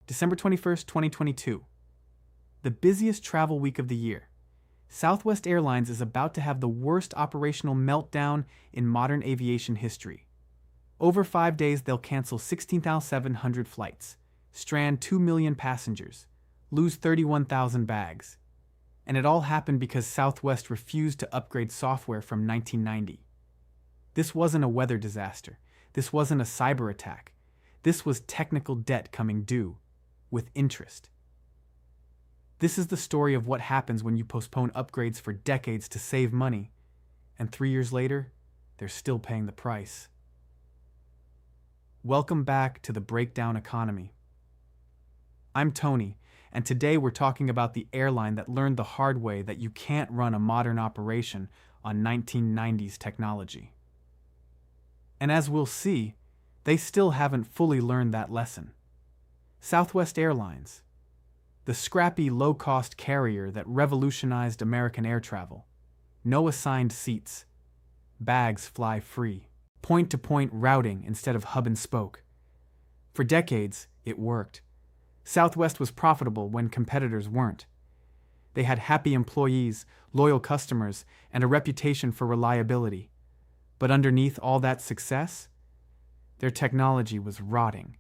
December 21st, 2022. The busiest travel week of the year. Southwest Airlines is about to have the worst operational meltdown in modern aviation history. Over 5 days, they'll cancel 16,700 flights, strand 2 million passengers, lose 31,000 bags. And it all happened because Southwest refused to upgrade software from 1990. This wasn't a weather disaster. This wasn't a cyber attack. This was technical debt coming due, with interest. This is the story of what happens when you postpone upgrades for decades to save money, and 3 years later, they're still paying the price. Welcome back to the Breakdown Economy. I'm Tony, and today we're talking about the airline that learned the hard way that you can't run a modern operation on 1990s technology. And as we'll see, they still haven't fully learned that lesson. Southwest Airlines, the scrappy low-cost carrier that revolutionized American air travel. No assigned seats. Bags fly free. Point-to-point routing instead of hub and spoke. For decades, it worked. Southwest was profitable when competitors weren't. They had happy employees, loyal customers, and a reputation for reliability. But underneath all that success, their technology was rotting.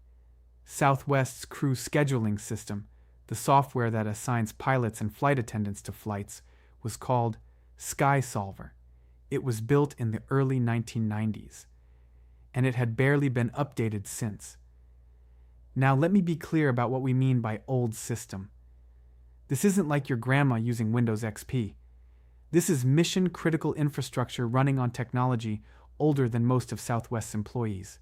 Southwest's crew scheduling system, the software that assigns pilots and flight attendants to flights, was called SkySolver. It was built in the early 1990s, and it had barely been updated since. Now let me be clear about what we mean by old system. This isn't like your grandma using Windows XP. This is mission-critical infrastructure running on technology older than most of Southwest's employees.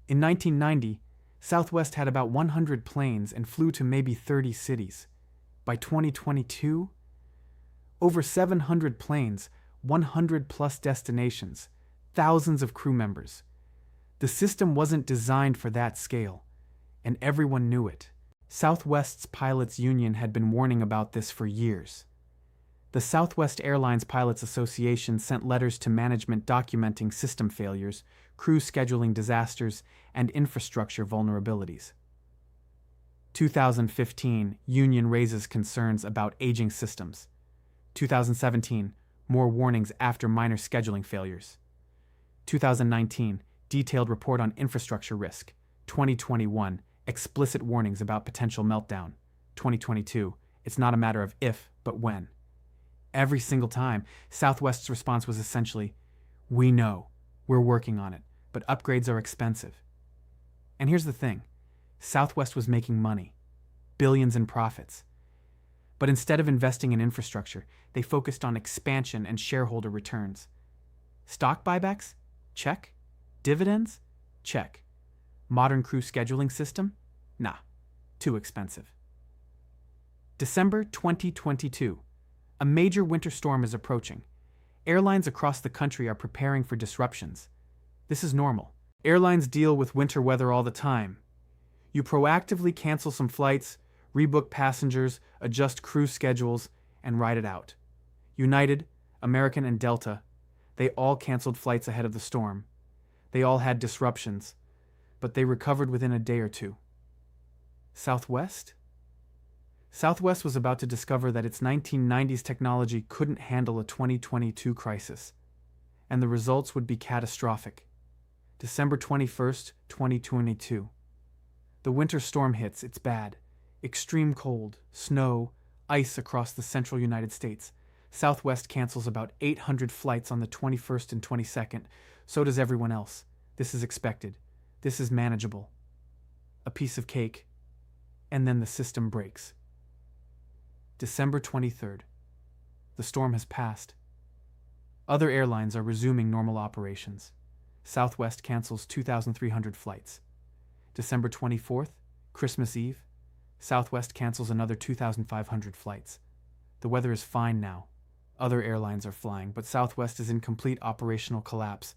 In 1990, Southwest had about 100 planes and flew to maybe 30 cities. By 2022, over 700 planes, 100+ destinations, thousands of crew members. The system wasn't designed for that scale, and everyone knew it. Southwest's pilots' union had been warning about this for years. The Southwest Airlines Pilots Association sent letters to management documenting system failures, crew scheduling disasters, and infrastructure vulnerabilities. 2015, union raises concerns about aging systems. 2017, more warnings after minor scheduling failures. 2019, detailed report on infrastructure risk. 2021, explicit warnings about potential meltdown. 2022, it's not a matter of if, but when. Every single time, Southwest's response was essentially, "We know, we're working on it, but upgrades are expensive." And here's the thing, Southwest was making money, billions in profits. But instead of investing in infrastructure, they focused on expansion and shareholder returns. Stock buybacks? Check. Dividends? Check. Modern crew scheduling system? Nah, too expensive. December 2022. A major winter storm is approaching. Airlines across the country are preparing for disruptions. This is normal. Airlines deal with winter weather all the time. You proactively cancel some flights, rebook passengers, adjust crew schedules, and ride it out. United, American, and Delta, they all canceled flights ahead of the storm. They all had disruptions, but they recovered within a day or two. Southwest? Southwest was about to discover that its 1990s technology couldn't handle a 2022 crisis, and the results would be catastrophic. December 21st, 2022. The winter storm hits, it's bad. Extreme cold, snow, ice across the central United States. Southwest cancels about 800 flights on the 21st and 22nd. So does everyone else. This is expected. This is manageable. A piece of cake. And then the system breaks. December 23rd. The storm has passed. Other airlines are resuming normal operations. Southwest cancels 2,300 flights. December 24th, Christmas Eve, Southwest cancels another 2,500 flights. The weather is fine now. Other airlines are flying, but Southwest is in complete operational collapse.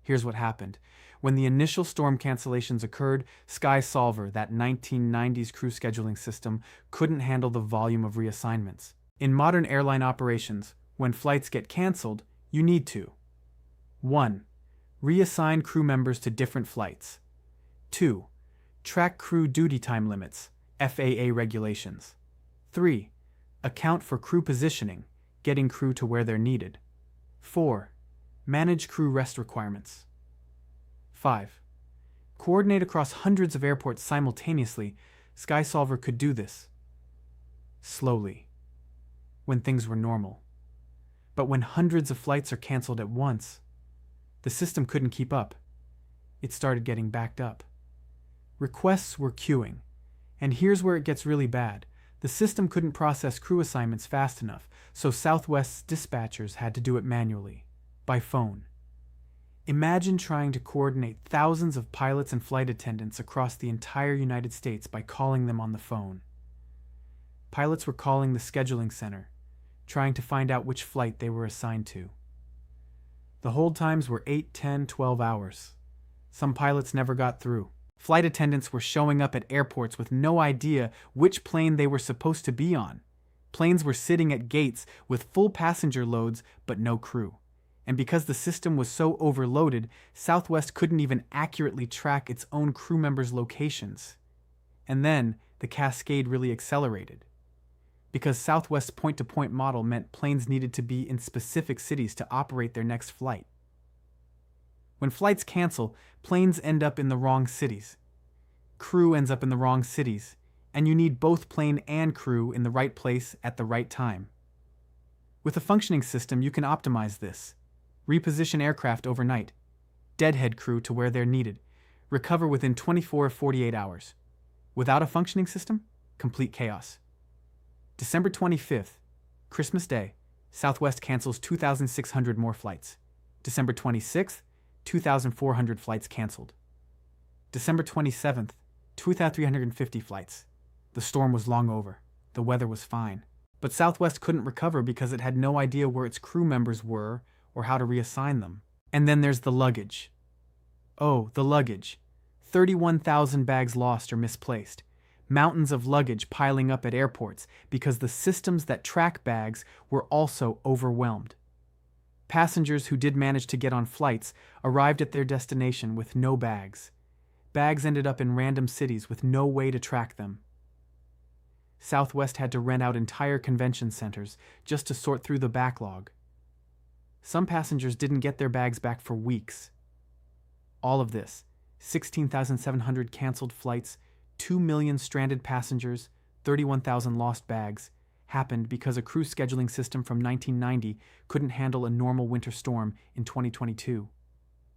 Here's what happened. When the initial storm cancellations occurred, SkySolver, that 1990s crew scheduling system, couldn't handle the volume of reassignments. In modern airline operations, when flights get canceled, you need to 1. Reassign crew members to different flights. 2. Track crew duty time limits, FAA regulations. 3. Account for crew positioning, getting crew to where they're needed. 4. Manage crew rest requirements. 5. Coordinate across hundreds of airports simultaneously. SkySolver could do this. Slowly. When things were normal. But when hundreds of flights are canceled at once, the system couldn't keep up. It started getting backed up. Requests were queuing. And here's where it gets really bad. The system couldn't process crew assignments fast enough, so Southwest's dispatchers had to do it manually, by phone. Imagine trying to coordinate thousands of pilots and flight attendants across the entire United States by calling them on the phone. Pilots were calling the scheduling center, trying to find out which flight they were assigned to. The hold times were 8, 10, 12 hours. Some pilots never got through. Flight attendants were showing up at airports with no idea which plane they were supposed to be on. Planes were sitting at gates with full passenger loads but no crew. And because the system was so overloaded, Southwest couldn't even accurately track its own crew members' locations. And then the cascade really accelerated. Because Southwest's point-to-point model meant planes needed to be in specific cities to operate their next flight. When flights cancel, planes end up in the wrong cities. Crew ends up in the wrong cities, and you need both plane and crew in the right place at the right time. With a functioning system, you can optimize this. Reposition aircraft overnight. Deadhead crew to where they're needed. Recover within 24 or 48 hours. Without a functioning system, complete chaos. December 25th, Christmas Day, Southwest cancels 2,600 more flights. December 26th, 2,400 flights canceled. December 27th, 2,350 flights. The storm was long over. The weather was fine. But Southwest couldn't recover because it had no idea where its crew members were or how to reassign them. And then there's the luggage. Oh, the luggage. 31,000 bags lost or misplaced. Mountains of luggage piling up at airports because the systems that track bags were also overwhelmed. Passengers who did manage to get on flights arrived at their destination with no bags. Bags ended up in random cities with no way to track them. Southwest had to rent out entire convention centers just to sort through the backlog. Some passengers didn't get their bags back for weeks. All of this, 16,700 canceled flights, 2 million stranded passengers, 31,000 lost bags, happened because a crew scheduling system from 1990 couldn't handle a normal winter storm in 2022.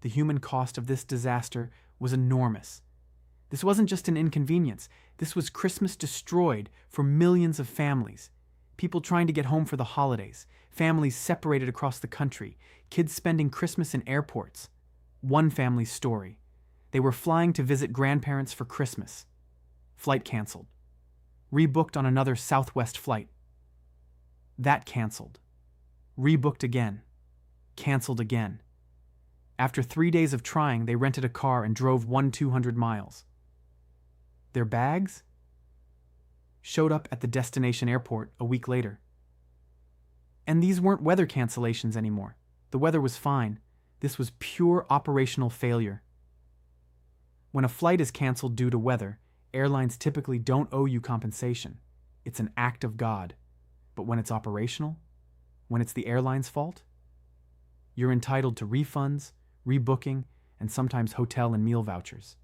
The human cost of this disaster was enormous. This wasn't just an inconvenience. This was Christmas destroyed for millions of families. People trying to get home for the holidays, families separated across the country, kids spending Christmas in airports. One family's story. They were flying to visit grandparents for Christmas. Flight canceled. Rebooked on another Southwest flight. That canceled. Rebooked again. Canceled again. After 3 days of trying, they rented a car and drove 200 miles. Their bags showed up at the destination airport a week later. And these weren't weather cancellations anymore. The weather was fine. This was pure operational failure. When a flight is canceled due to weather, airlines typically don't owe you compensation. It's an act of God. But when it's operational, when it's the airline's fault, you're entitled to refunds, rebooking, and sometimes hotel and meal vouchers.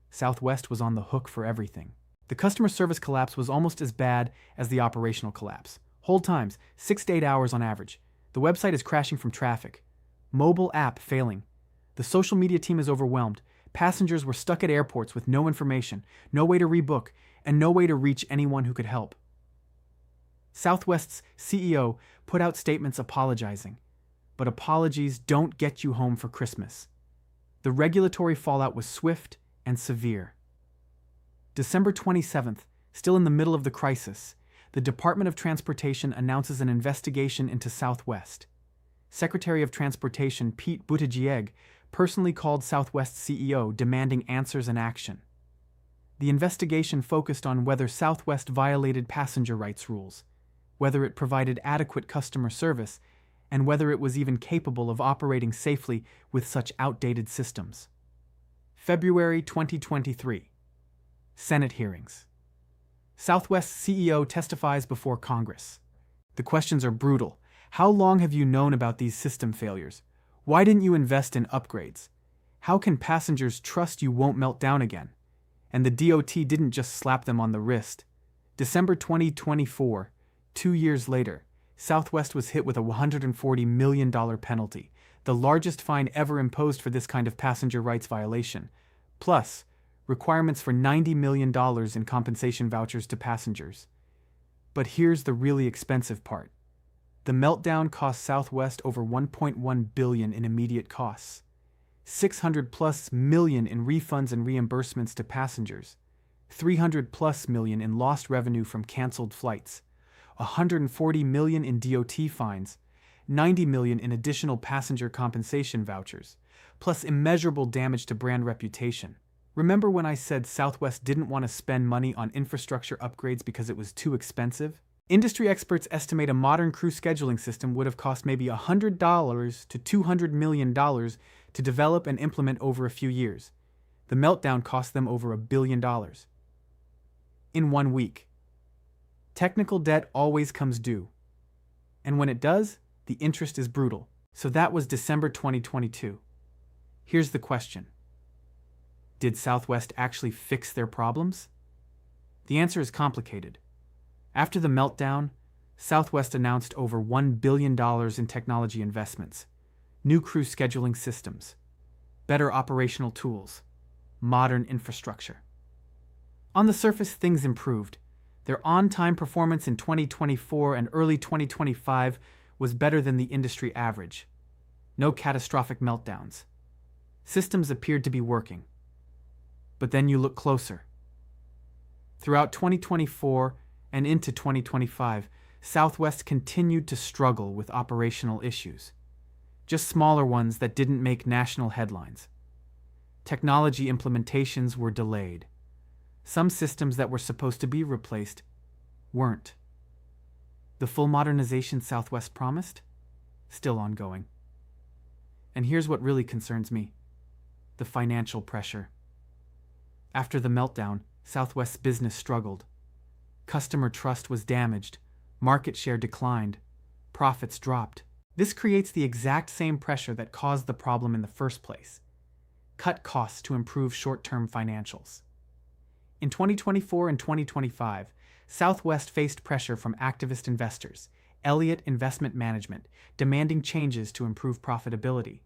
Southwest was on the hook for everything. The customer service collapse was almost as bad as the operational collapse. Hold times, 6 to 8 hours on average. The website is crashing from traffic. Mobile app failing. The social media team is overwhelmed. Passengers were stuck at airports with no information, no way to rebook, and no way to reach anyone who could help. Southwest's CEO put out statements apologizing. But apologies don't get you home for Christmas. The regulatory fallout was swift and severe. December 27th, still in the middle of the crisis, the Department of Transportation announces an investigation into Southwest. Secretary of Transportation Pete Buttigieg personally called Southwest's CEO demanding answers and action. The investigation focused on whether Southwest violated passenger rights rules, whether it provided adequate customer service, and whether it was even capable of operating safely with such outdated systems. February 2023. Senate hearings. Southwest CEO testifies before Congress. The questions are brutal. How long have you known about these system failures? Why didn't you invest in upgrades? How can passengers trust you won't melt down again? And the DOT didn't just slap them on the wrist. December 2024, 2 years later, Southwest was hit with a $140 million penalty, the largest fine ever imposed for this kind of passenger rights violation, plus requirements for $90 million in compensation vouchers to passengers. But here's the really expensive part. The meltdown cost Southwest over $1.1 billion in immediate costs, $600+ million in refunds and reimbursements to passengers, $300+ million in lost revenue from canceled flights, $140 million in DOT fines, $90 million in additional passenger compensation vouchers, plus immeasurable damage to brand reputation. Remember when I said Southwest didn't want to spend money on infrastructure upgrades because it was too expensive? Industry experts estimate a modern crew scheduling system would have cost maybe $100 to $200 million to develop and implement over a few years. The meltdown cost them over $1 billion. In 1 week. Technical debt always comes due. And when it does, the interest is brutal. So that was December 2022. Here's the question. Did Southwest actually fix their problems? The answer is complicated. After the meltdown, Southwest announced over $1 billion in technology investments, new crew scheduling systems, better operational tools, modern infrastructure. On the surface, things improved. Their on-time performance in 2024 and early 2025 was better than the industry average. No catastrophic meltdowns. Systems appeared to be working. But then you look closer. Throughout 2024 and into 2025, Southwest continued to struggle with operational issues. Just smaller ones that didn't make national headlines. Technology implementations were delayed. Some systems that were supposed to be replaced weren't. The full modernization Southwest promised? Still ongoing. And here's what really concerns me. The financial pressure. After the meltdown, Southwest's business struggled. Customer trust was damaged, market share declined, profits dropped. This creates the exact same pressure that caused the problem in the first place. Cut costs to improve short-term financials. In 2024 and 2025, Southwest faced pressure from activist investors, Elliott Investment Management, demanding changes to improve profitability.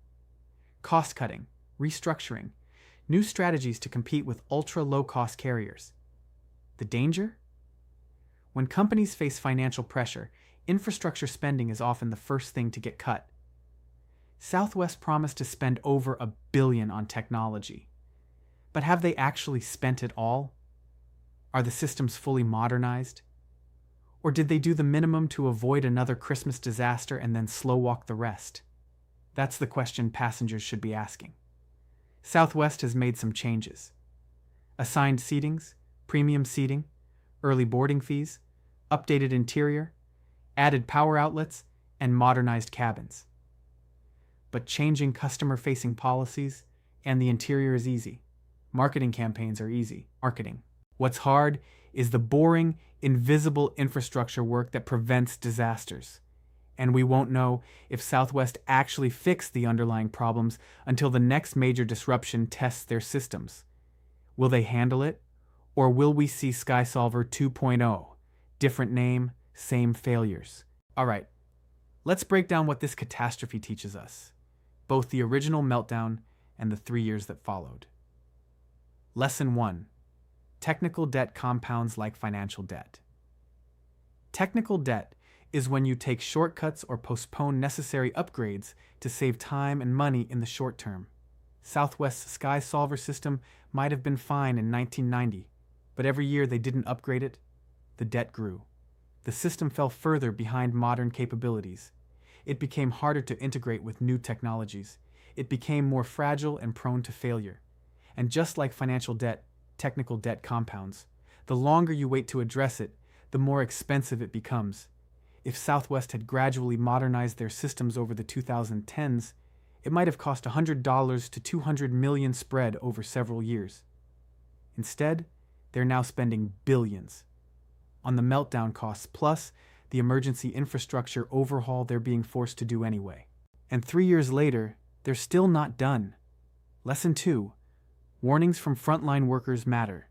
Cost-cutting, restructuring, new strategies to compete with ultra-low-cost carriers. The danger? When companies face financial pressure, infrastructure spending is often the first thing to get cut. Southwest promised to spend over $1 billion on technology. But have they actually spent it all? Are the systems fully modernized? Or did they do the minimum to avoid another Christmas disaster and then slow walk the rest? That's the question passengers should be asking. Southwest has made some changes. Assigned seatings, premium seating, early boarding fees, updated interior, added power outlets, and modernized cabins. But changing customer-facing policies and the interior is easy. Marketing campaigns are easy. Marketing. What's hard is the boring, invisible infrastructure work that prevents disasters. And we won't know if Southwest actually fixed the underlying problems until the next major disruption tests their systems. Will they handle it? Or will we see SkySolver 2.0? Different name, same failures. All right, let's break down what this catastrophe teaches us, both the original meltdown and the 3 years that followed. Lesson 1. Technical debt compounds like financial debt. Technical debt is when you take shortcuts or postpone necessary upgrades to save time and money in the short term. Southwest's SkySolver system might have been fine in 1990, but every year they didn't upgrade it, the debt grew. The system fell further behind modern capabilities. It became harder to integrate with new technologies. It became more fragile and prone to failure. And just like financial debt, technical debt compounds. The longer you wait to address it, the more expensive it becomes. If Southwest had gradually modernized their systems over the 2010s, It might have cost $100 to $200 million spread over several years. Instead, they're now spending billions on the meltdown costs plus the emergency infrastructure overhaul they're being forced to do anyway. And 3 years later, they're still not done. Lesson 2. Warnings from frontline workers matter.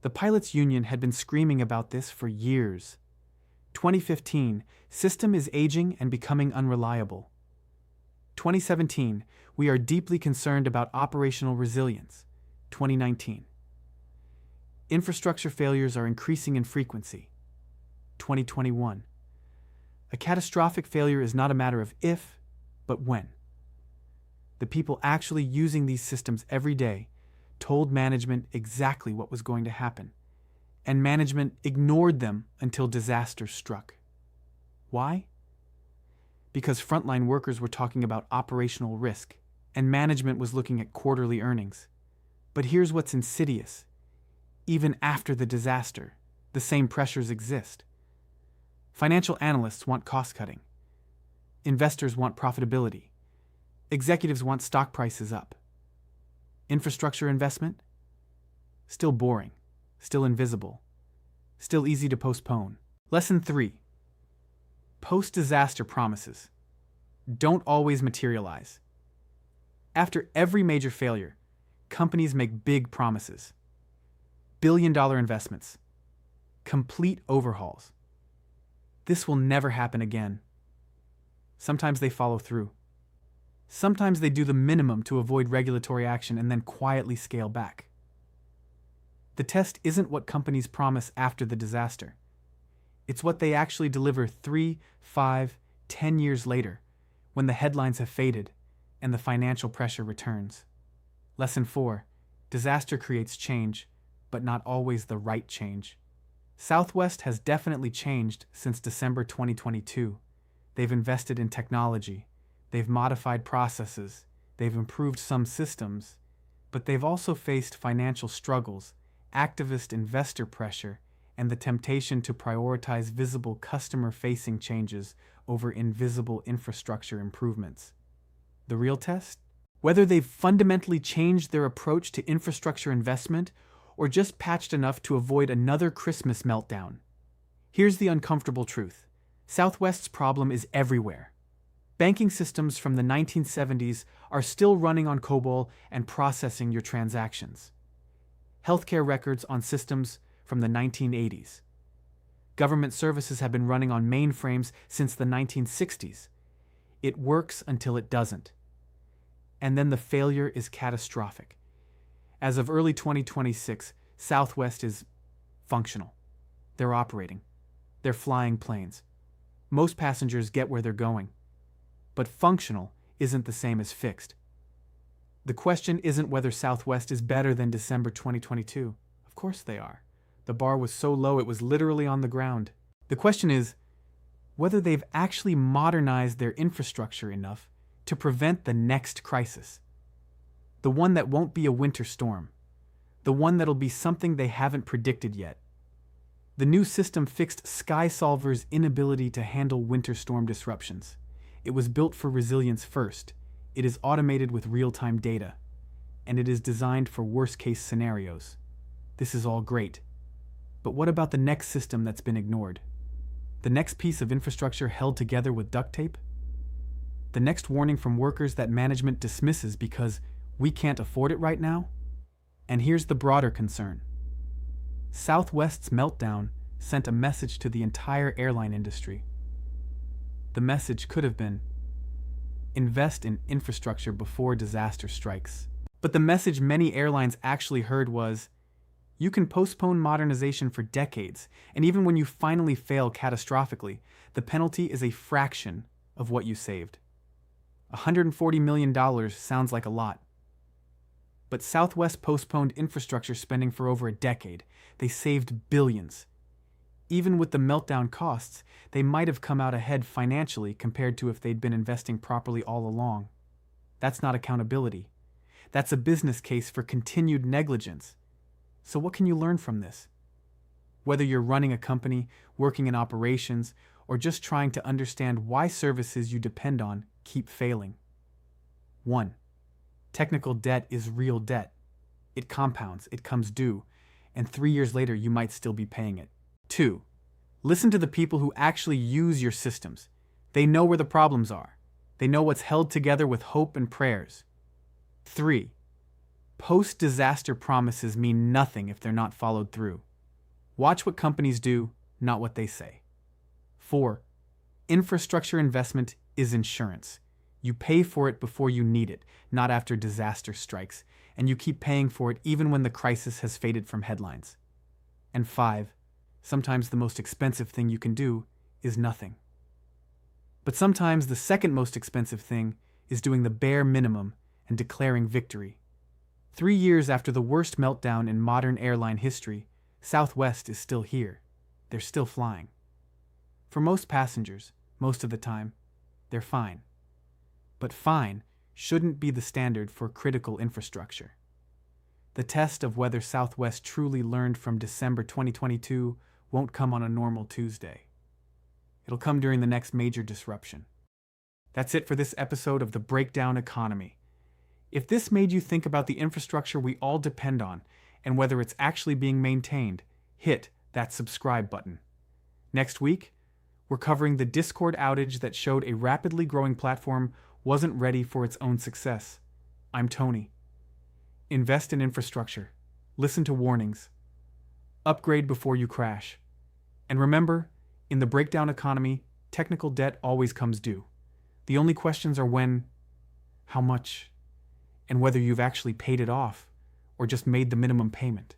The pilots' union had been screaming about this for years. 2015, system is aging and becoming unreliable. 2017, we are deeply concerned about operational resilience. 2019. Infrastructure failures are increasing in frequency. 2021. A catastrophic failure is not a matter of if, but when. The people actually using these systems every day told management exactly what was going to happen, and management ignored them until disaster struck. Why? Because frontline workers were talking about operational risk, and management was looking at quarterly earnings. But here's what's insidious. Even after the disaster, the same pressures exist. Financial analysts want cost-cutting. Investors want profitability. Executives want stock prices up. Infrastructure investment? Still boring. Still invisible. Still easy to postpone. Lesson 3. Post-disaster promises don't always materialize. After every major failure, companies make big promises. Billion-dollar investments. Complete overhauls. This will never happen again. Sometimes they follow through. Sometimes they do the minimum to avoid regulatory action and then quietly scale back. The test isn't what companies promise after the disaster. It's what they actually deliver 3, 5, 10 years later, when the headlines have faded and the financial pressure returns. Lesson 4. Disaster creates change, but not always the right change. Southwest has definitely changed since December 2022. They've invested in technology, they've modified processes, they've improved some systems, but they've also faced financial struggles, activist investor pressure, and the temptation to prioritize visible customer-facing changes over invisible infrastructure improvements. The real test? Whether they've fundamentally changed their approach to infrastructure investment or just patched enough to avoid another Christmas meltdown. Here's the uncomfortable truth. Southwest's problem is everywhere. Banking systems from the 1970s are still running on COBOL and processing your transactions. Healthcare records on systems from the 1980s. Government services have been running on mainframes since the 1960s. It works until it doesn't. And then the failure is catastrophic. As of early 2026, Southwest is functional. They're operating. They're flying planes. Most passengers get where they're going. But functional isn't the same as fixed. The question isn't whether Southwest is better than December 2022. Of course they are. The bar was so low it was literally on the ground. The question is whether they've actually modernized their infrastructure enough to prevent the next crisis. The one that won't be a winter storm. The one that'll be something they haven't predicted yet. The new system fixed SkySolver's inability to handle winter storm disruptions. It was built for resilience first. It is automated with real-time data. And it is designed for worst-case scenarios. This is all great. But what about the next system that's been ignored? The next piece of infrastructure held together with duct tape? The next warning from workers that management dismisses because we can't afford it right now? And here's the broader concern. Southwest's meltdown sent a message to the entire airline industry. The message could have been, invest in infrastructure before disaster strikes. But the message many airlines actually heard was, you can postpone modernization for decades, and even when you finally fail catastrophically, the penalty is a fraction of what you saved. $140 million sounds like a lot. But Southwest postponed infrastructure spending for over a decade. They saved billions. Even with the meltdown costs, they might have come out ahead financially compared to if they'd been investing properly all along. That's not accountability. That's a business case for continued negligence. So what can you learn from this? Whether you're running a company, working in operations, or just trying to understand why services you depend on keep failing. 1. Technical debt is real debt. It compounds, it comes due, and 3 years later you might still be paying it. 2. Listen to the people who actually use your systems. They know where the problems are. They know what's held together with hope and prayers. 3. Post-disaster promises mean nothing if they're not followed through. Watch what companies do, not what they say. 4. Infrastructure investment is insurance. You pay for it before you need it, not after disaster strikes, and you keep paying for it even when the crisis has faded from headlines. And 5. Sometimes the most expensive thing you can do is nothing. But sometimes the second most expensive thing is doing the bare minimum and declaring victory. 3 years after the worst meltdown in modern airline history, Southwest is still here. They're still flying. For most passengers, most of the time, they're fine. But fine shouldn't be the standard for critical infrastructure. The test of whether Southwest truly learned from December 2022 won't come on a normal Tuesday. It'll come during the next major disruption. That's it for this episode of The Breakdown Economy. If this made you think about the infrastructure we all depend on and whether it's actually being maintained, hit that subscribe button. Next week, we're covering the Discord outage that showed a rapidly growing platform wasn't ready for its own success. I'm Tony. Invest in infrastructure. Listen to warnings. Upgrade before you crash. And remember, in the breakdown economy, technical debt always comes due. The only questions are when, how much, and whether you've actually paid it off or just made the minimum payment.